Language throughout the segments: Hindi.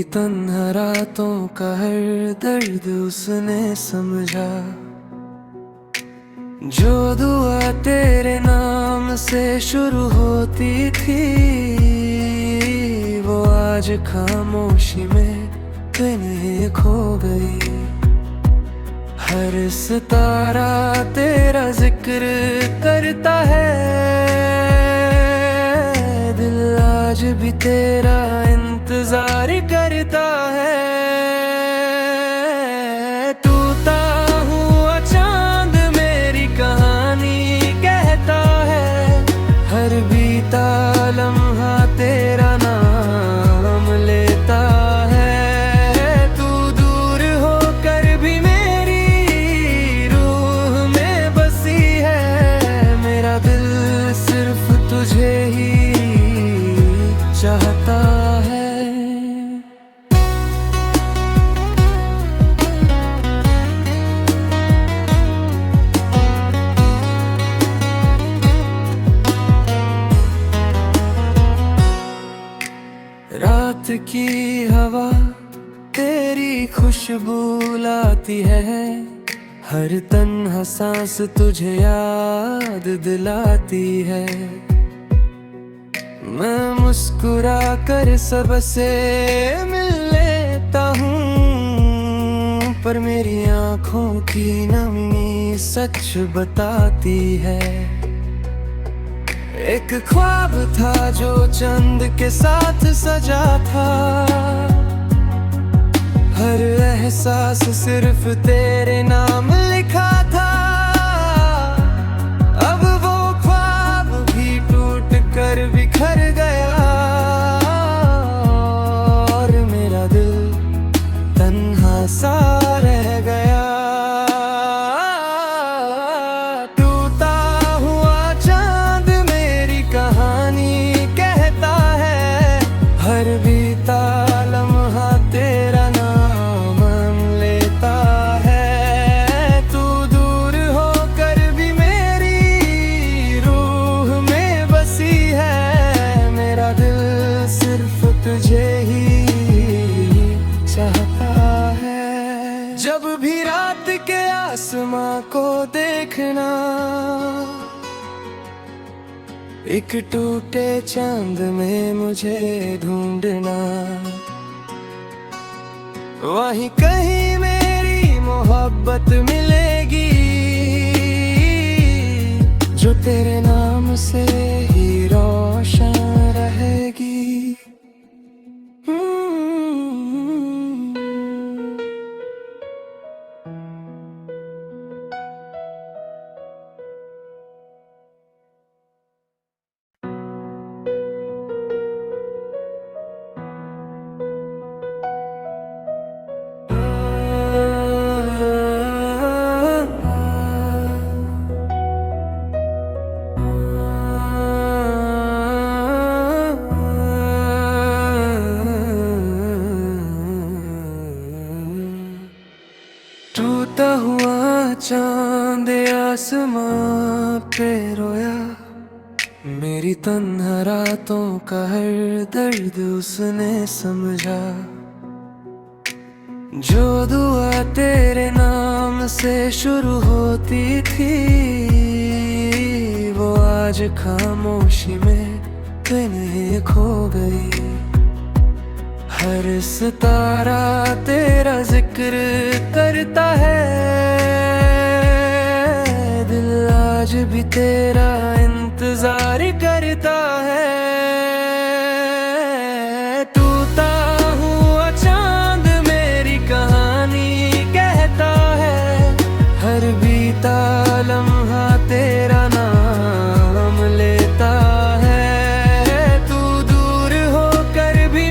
मेरी तन्हा रातों का हर दर्द उसने समझा। जो दुआ तेरे नाम से शुरू होती थी, वो आज खामोशी में कहीं खो गई। हर सितारा तेरा जिक्र करता है, दिल आज भी तेरा इंतजार करता है। टूटा हुआ चांद मेरी कहानी कहता है, हर बीता लम्हा तेरा नाम लेता है। तू दूर होकर भी मेरी रूह में बसी है, मेरा दिल सिर्फ तुझे ही चाहता है। रात की हवा तेरी खुशबू लाती है, हर तन्हा सांस तुझे याद दिलाती है। मैं मुस्कुरा कर सबसे मिल लेता हूँ, पर मेरी आँखों की नमी सच बताती है। एक ख्वाब था जो चंद के साथ सजा था, हर एहसास सिर्फ तेरे नाम लिखा था। अब वो ख्वाब भी टूट कर बिखर गया, और मेरा दिल तन्हा सा रह गया। टूटा हुआ चांद मेरी कहानी कहता है, हर बीता लम्हा तेरा नाम लेता है। तू दूर होकर भी मेरी रूह में बसी है, मेरा दिल सिर्फ तुझे ही चाहता है। जब भी रात के आसमां को देखना, एक टूटे चांद में मुझे ढूंढना, वहीं कहीं मेरी मोहब्बत मिलेगी, जो तेरे नाम से ही रोशन रहेगी। टूटा हुआ चांद आसमां पे रोया, मेरी तन्हा रातों का हर दर्द उसने समझा। जो दुआ तेरे नाम से शुरू होती थी, वो आज खामोशी में कहीं खो गई। हर सितारा तेरा जिक्र करता है, दिल आज भी तेरा इंतजार करता है। टूटा हुआ चांद मेरी कहानी कहता है, हर बीता लम्हा तेरा नाम लेता है। तू दूर होकर भी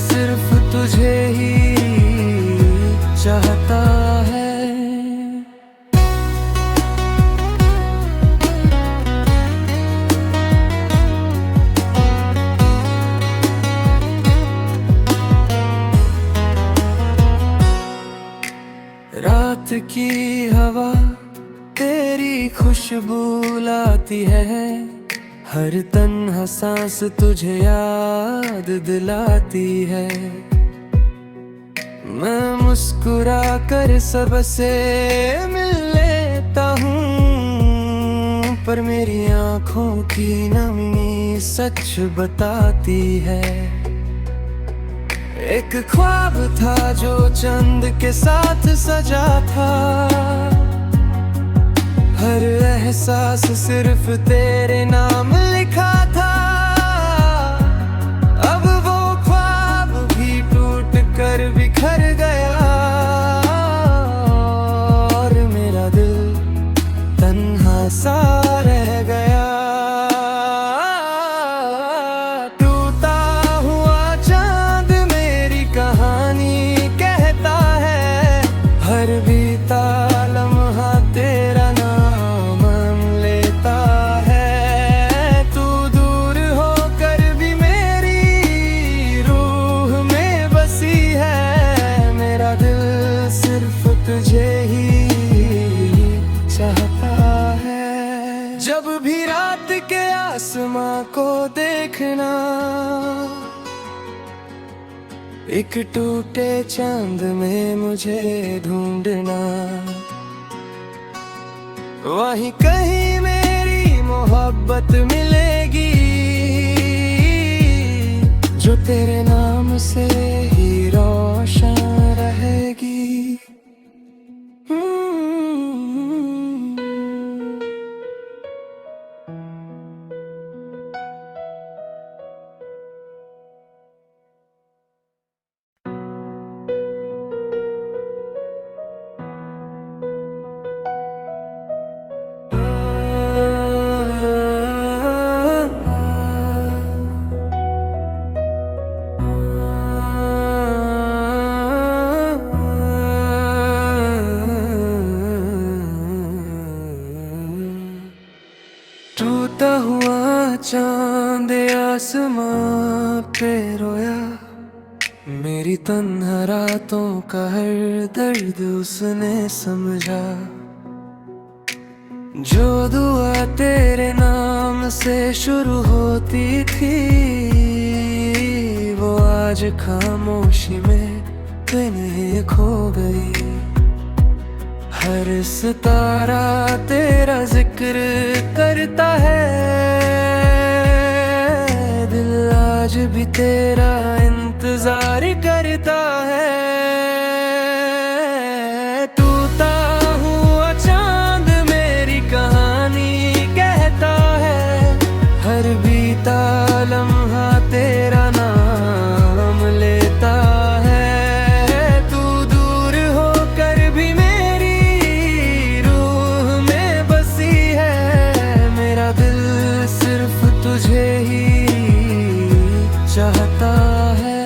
सिर्फ तुझे ही चाहता है। रात की हवा तेरी खुशबू लाती है, हर तन्हा सांस तुझे याद दिलाती है। मैं मुस्कुरा कर सबसे मिल लेता हूँ, पर मेरी आँखों की नमी सच बताती है। एक ख्वाब था जो चंद के साथ सजा था, हर एहसास सिर्फ तेरे नाम लिखा था। अब वो ख्वाब भी टूट कर बिखर गया, और मेरा दिल तन्हा सा रह गया। टूटा हुआ चांद मेरी कहानी कहता है, हर बीता लम्हा तेरा नाम लेता है। तू दूर होकर भी मेरी रूह में बसी है, मेरा दिल सिर्फ तुझे ही चाहता है। जब भी रात के आसमां को देखना, एक टूटे चांद में मुझे ढूंढना, वहीं कहीं मेरी मोहब्बत मिलेगी, जो तेरे नाम से ही रोशन रहेगी। टूटा हुआ चांद आसमां पे रोया, मेरी तन्हा रातों का हर दर्द उसने समझा। जो दुआ तेरे नाम से शुरू होती थी, वो आज खामोशी में कहीं खो गई। हर सितारा तेरा जिक्र करता है, दिल आज भी तेरा इंतजार करता है। टूटा हुआ चांद मेरी कहानी कहता है, हर बीता लम्हा तेरा नाम लेता है। तू दूर होकर भी सिर्फ तुझे ही चाहता है।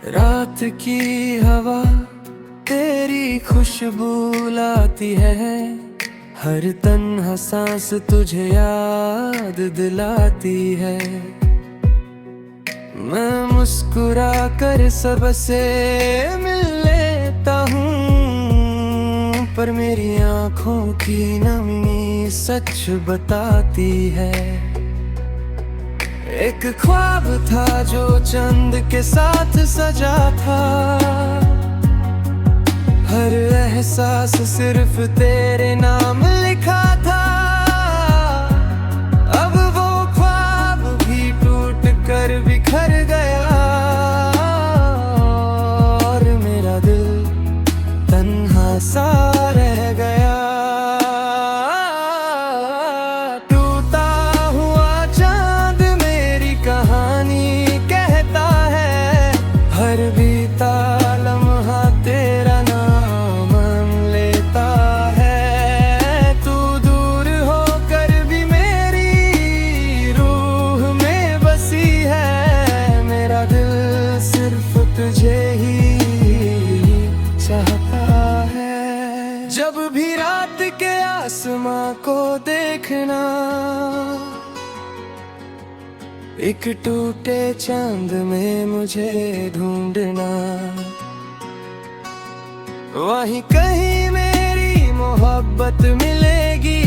रात की हवा तेरी खुशबू लाती है, हर तन्हा सांस तुझे याद दिलाती है। मैं मुस्कुरा कर सबसे मिल लेता हूँ, पर मेरी आँखों की नमी सच बताती है। एक ख्वाब था जो चंद के साथ सजा था, हर एहसास सिर्फ तेरे नाम लिखा था। अब वो ख्वाब भी टूट कर बिखर गया, और मेरा दिल तन्हा सा रह गया। टूटा हुआ चांद मेरी कहानी कहता है, हर बीता लम्हा तेरा नाम लेता है। तू दूर होकर भी मेरी रूह में बसी है, मेरा दिल सिर्फ तुझे ही चाहता है। जब भी रात के आसमां को देखना, एक टूटे चांद में मुझे ढूंढना, वहीं कहीं मेरी मोहब्बत मिलेगी,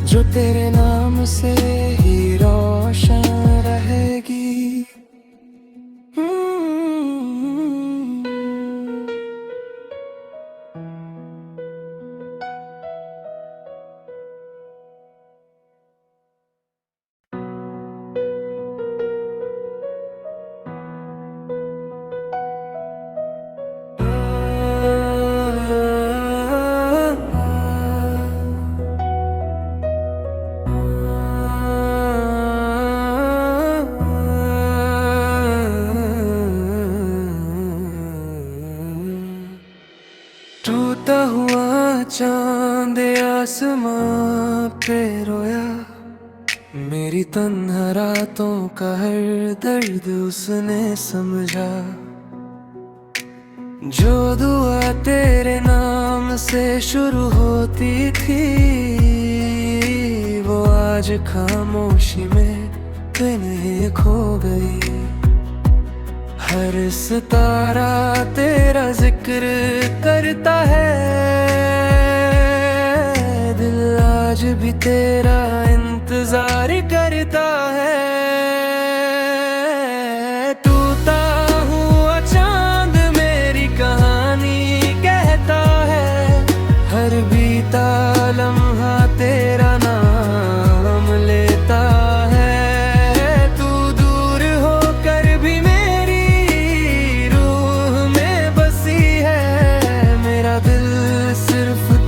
जो तेरे नाम से ही रोशन रहेगी। टूटा हुआ चांद आसमां पे रोया, मेरी तन्हा रातों का हर दर्द उसने समझा। जो दुआ तेरे नाम से शुरू होती थी, वो आज खामोशी में कहीं खो गई। हर सितारा तेरा जिक्र करता है, दिल आज भी तेरा इंतजार करता है। टूटा हुआ चांद मेरी कहानी कहता है, हर बीता लम्हा तेरा नाम लेता है। तू दूर होकर भी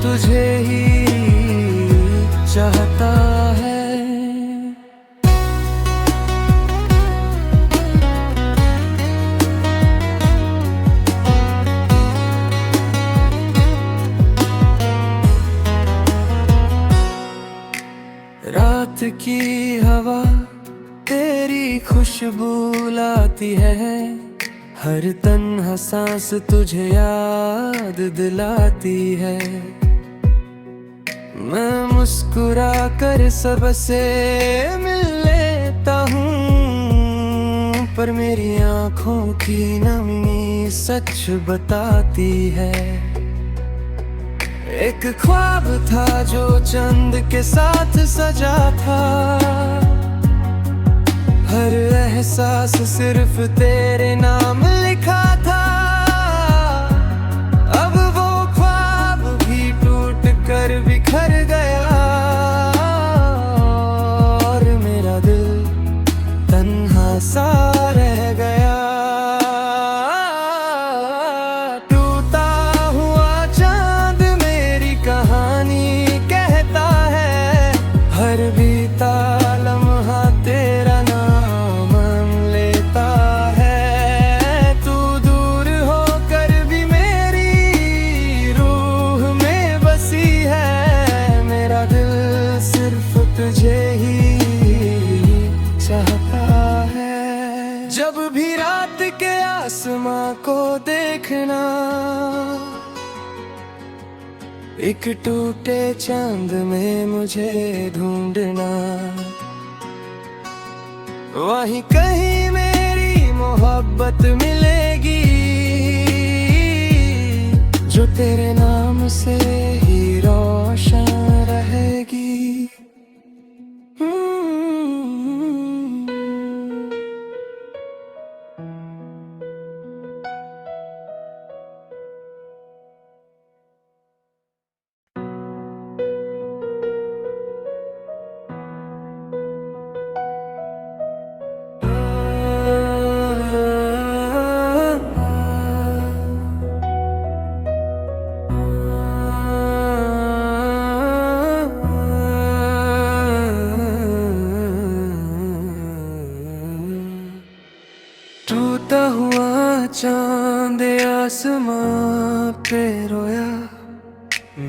तुझे ही चाहता है। रात की हवा तेरी खुशबू लाती है, हर तन्हा सांस तुझे याद दिलाती है। मैं मुस्कुरा कर सबसे मिल लेता हूँ, पर मेरी आँखों की नमी सच बताती है। एक ख्वाब था जो चंद के साथ सजा था, हर एहसास सिर्फ तेरे नाम लिखा था। अब वो ख्वाब भी टूट कर बिखर गया, और मेरा दिल तन्हा सा रह गया। टूटा हुआ चांद मेरी कहानी कहता है, हर बीता लम्हा तेरा तुझे ही चाहता है। जब भी रात के आसमां को देखना, एक टूटे चांद में मुझे ढूंढना, वहीं कहीं मेरी मोहब्बत मिलेगी, जो तेरे नाम से ही रोशन रहेगी। टूटा हुआ चांद आसमां पे रोया,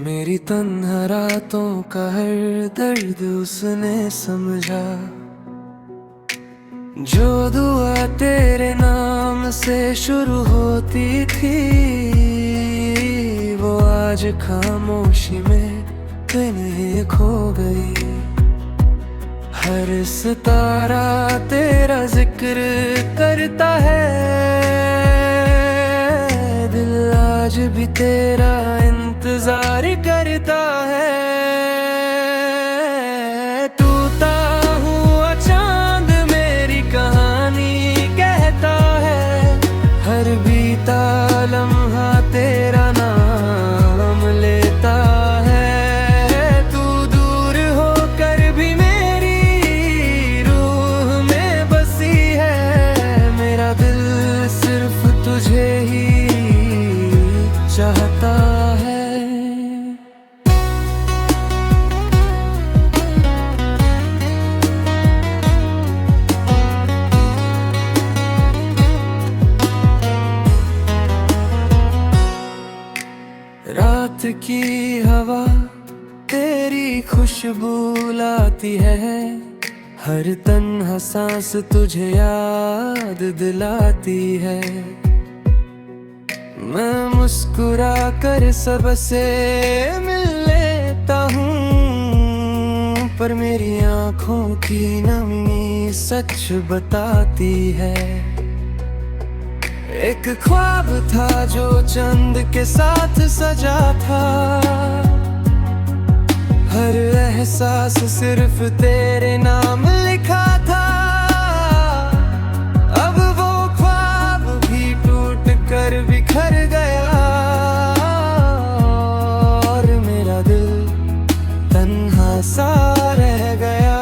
मेरी तन्हा रातों का हर दर्द उसने समझा। जो दुआ तेरे नाम से शुरू होती थी, वो आज खामोशी में कहीं खो गई। हर सितारा तेरा जिक्र करता है, दिल आज भी तेरा इंतजार करता है। टूटा हुआ चांद मेरी कहानी कहता है, हर बीता लम्हा तेरा नाम लेता है। तू दूर होकर भी मेरी रूह में बसी है, मेरा दिल सिर्फ तुझे ही चाहता है। रात की हवा तेरी खुशबू लाती है, हर तन्हा सांस तुझे याद दिलाती है। मैं मुस्कुरा कर सबसे मिल लेता हूँ, पर मेरी आँखों की नमी सच बताती है। एक ख्वाब था जो चंद के साथ सजा था, हर एहसास सिर्फ तेरे नाम लिखा था। अब वो ख्वाब भी टूट कर बिखर गया, और मेरा दिल तन्हा सा रह गया।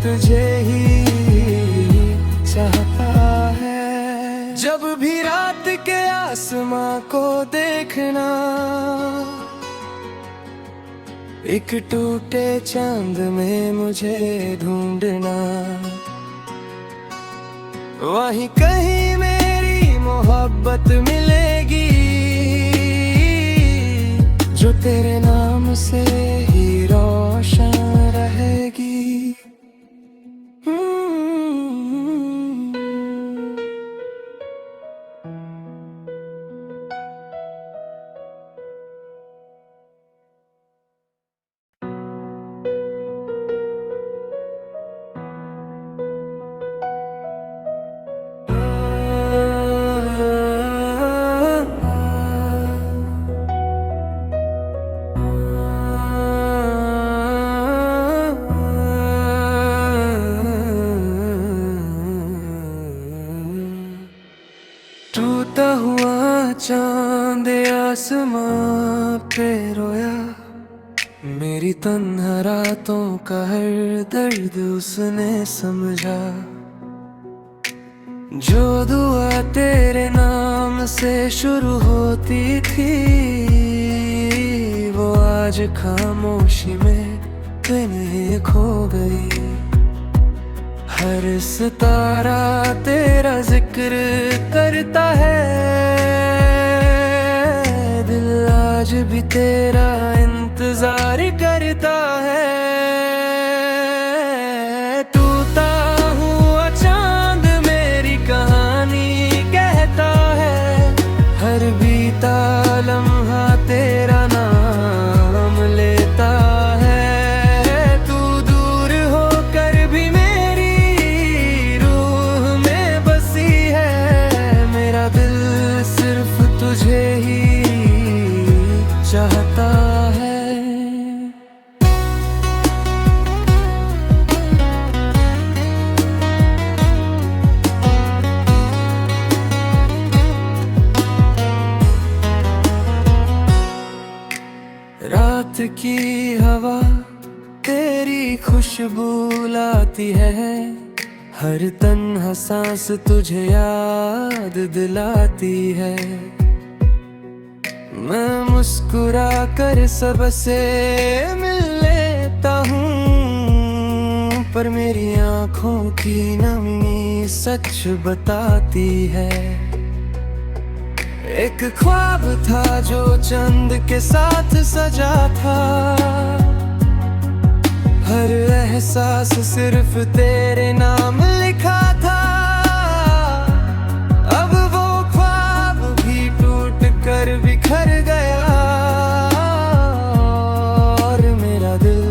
तुझे ही चाहता है। जब भी रात के आसमां को देखना, एक टूटे चांद में मुझे ढूंढना, वहीं कहीं मेरी मोहब्बत मिलेगी, जो तेरे नाम से ही रोशन रहेगी। टूटा हुआ चांद आसमां पे रोया, मेरी तन्हा रातों का हर दर्द उसने समझा। जो दुआ तेरे नाम से शुरू होती थी, वो आज खामोशी में कहीं खो गई। हर सितारा तेरा जिक्र करता है, दिल आज भी तेरा इंतजार करता है। टूटा हुआ चांद मेरी कहानी कहता है, हर बीता लम्हा तेरा नाम लेता है। तू दूर होकर भी मेरी रूह में बसी है, मेरा दिल सिर्फ तुझे ही चाहता है। रात की हवा तेरी खुशबू लाती है, हर तन्हा सांस तुझे याद दिलाती है। मैं मुस्कुरा कर सबसे मिल लेता हूँ, पर मेरी आँखों की नमी सच बताती है। एक ख्वाब था जो चंद के साथ सजा था, हर एहसास सिर्फ तेरे नाम लिखा था। अब वो ख्वाब भी टूट कर बिखर गया और मेरा दिल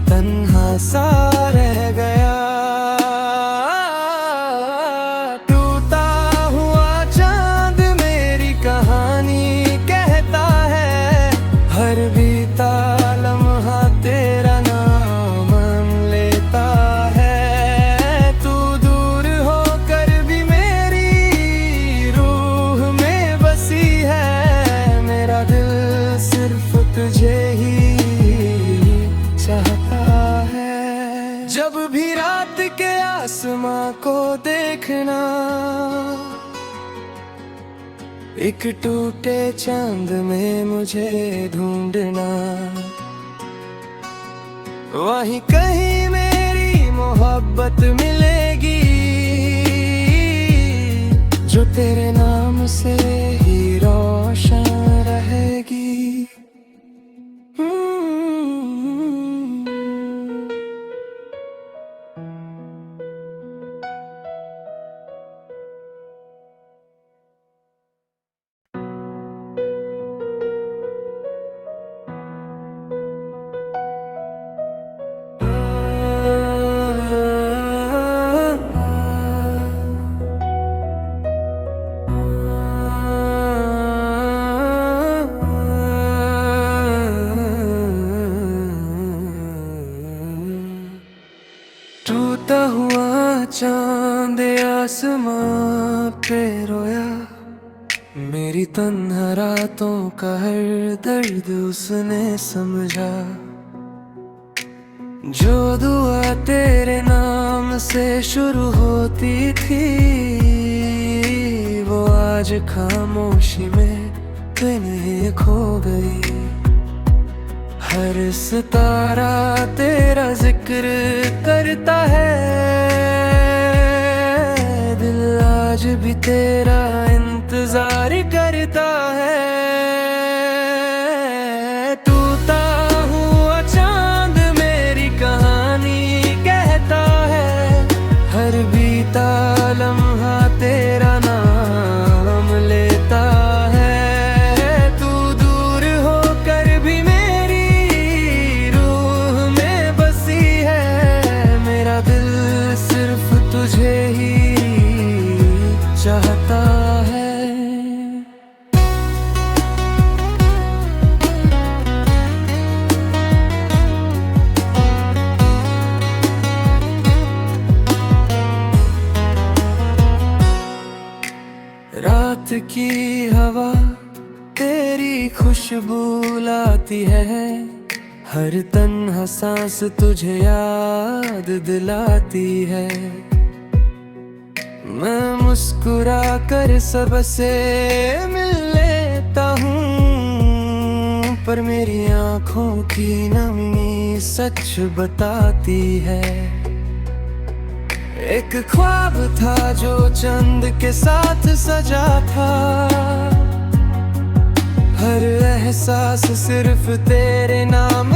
तन्हा सा रह गया। टूटा हुआ चांद मेरी कहानी कहता है, हर बीता लम्हा तेरा नाम लेता है। तू दूर होकर भी मेरी रूह में बसी है, मेरा दिल सिर्फ तुझे ही चाहता है। जब भी रात के आसमां को देखना, एक टूटे चांद में मुझे ढूंढना, वहीं कहीं मेरी मोहब्बत मिलेगी जो तेरे नाम से ही रोशन रहेगी। टूटा हुआ चांद आसमां पे रोया, मेरी तन्हा रातों का हर दर्द उसने समझा। जो दुआ तेरे नाम से शुरू होती थी, वो आज खामोशी में कहीं खो गई। हर सितारा तेरा जिक्र करता है, दिल आज भी तेरा इंतजार करता है। टूटा हुआ चांद मेरी कहानी कहता है, हर बीता लम्हा तेरा नाम लेता है। तू दूर होकर भी मेरी रूह में बसी है, मेरा दिल सिर्फ तुझे ही चाहता है। रात की हवा तेरी खुशबू लाती है, हर तन्हा सांस तुझे याद दिलाती है। मैं मुस्कुरा कर सबसे मिल लेता हूँ, पर मेरी आँखों की नमी सच बताती है। एक ख्वाब था जो चंद के साथ सजा था, हर एहसास सिर्फ तेरे नाम